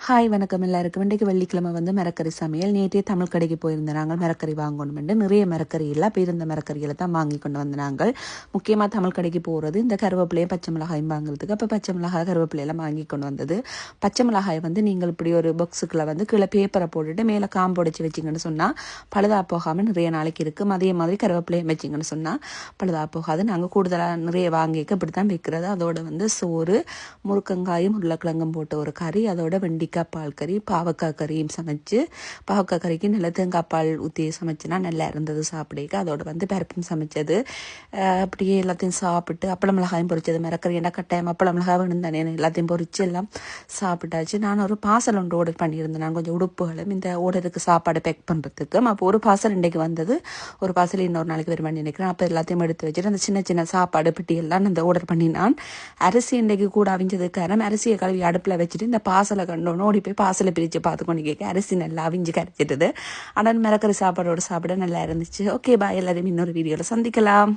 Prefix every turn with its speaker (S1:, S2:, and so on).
S1: Hi வணக்கம் எல்லாருக்கும். இன்றைக்கு வெள்ளிக்கிழமை மரக்கறி சமையல். நேற்றே தமிழ் கடைக்கு போயிருந்த நாங்கள் மரக்கறி வாங்கணுமெண்டு நிறைய மரக்கறி இல்லை, அப்போ இருந்த மரக்கறிகளை தான் வாங்கி கொண்டு வந்த நாங்கள். முக்கியமாக தமிழ் கடைக்கு போகிறது இந்த கருவேப்பிலையும் பச்சை மிளகாயும் வாங்குறதுக்கு. அப்போ பச்சை மிளகாய் கருவேப்பிலையெல்லாம் வாங்கி கொண்டு வந்தது. பச்சை மிளகாய் நீங்கள் இப்படி ஒரு பாக்ஸுக்குள்ளே கீழே பேப்பரை போட்டுட்டு மேலே காம்பு உடைச்சி வச்சிங்கன்னு சொன்னால் பழுதா போகாமல் நிறைய நாளைக்கு இருக்கும். அதே மாதிரி கருவேப்பிலையும் வச்சிங்கன்னு சொன்னால் பழுதா போகாது. நாங்கள் கூடுதலாக நிறைய வாங்கிக்க இப்படி தான் வைக்கிறது. அதோட சோறு, முருக்கங்காயும் உருளைக்கிழங்கும் போட்ட ஒரு கறி, அதோட வெண்டிக்காய் பால் கறி, பாவக்காய் கறியும் சமைச்சு, பாவக்காய் கறிக்கு நல்ல தேங்காய் பால் ஊற்றி சமைச்சுனா நல்லா இருந்தது சாப்பிடுக்க. அதோட பருப்பும் சமைச்சது. அப்படியே எல்லாத்தையும் சாப்பிட்டு அப்பளம் மிளகாயும் பொரிச்சது. மரக்கறி என்ன கட்டாயம் அப்பளம் மிளகாய் வேணும் தானே, எல்லாத்தையும் பொரிச்சு எல்லாம் சாப்பிட்டாச்சு. நான் ஒரு பார்சல் ஒன்று ஆர்டர் பண்ணியிருந்தேன். நான் கொஞ்சம் உடுப்புகளும் இந்த ஆர்டருக்கு சாப்பாடு பேக் பண்ணுறதுக்கு. அப்போ ஒரு பார்சல் இன்றைக்கு வந்தது, ஒரு பார்சல் இன்னொரு நாளைக்கு வருமானு நினைக்கிறேன். அப்போ எல்லாத்தையும் எடுத்து வச்சுட்டு அந்த சின்ன சின்ன சாப்பாடு பெட்டி எல்லாம் அந்த ஆர்டர் பண்ணினான். அரிசி இன்றைக்கு கூட அவிஞ்சதுக்கு அரிசியை கழுவி அடுப்பில் வச்சுட்டு இந்த பார்சலை கண்டோன்னு ஓடி போய் பார்சலை பிரித்து பார்த்து கொண்டு கேட்க அரிசி நல்லா அவிஞ்சு கரைச்சிட்டது. ஆனால் மரக்கறி சாப்பாடோடு சாப்பிட நல்லா இருந்துச்சு. ஓகே பாய், எல்லாரையும் இன்னொரு வீடியோவில் சந்திக்கலாம்.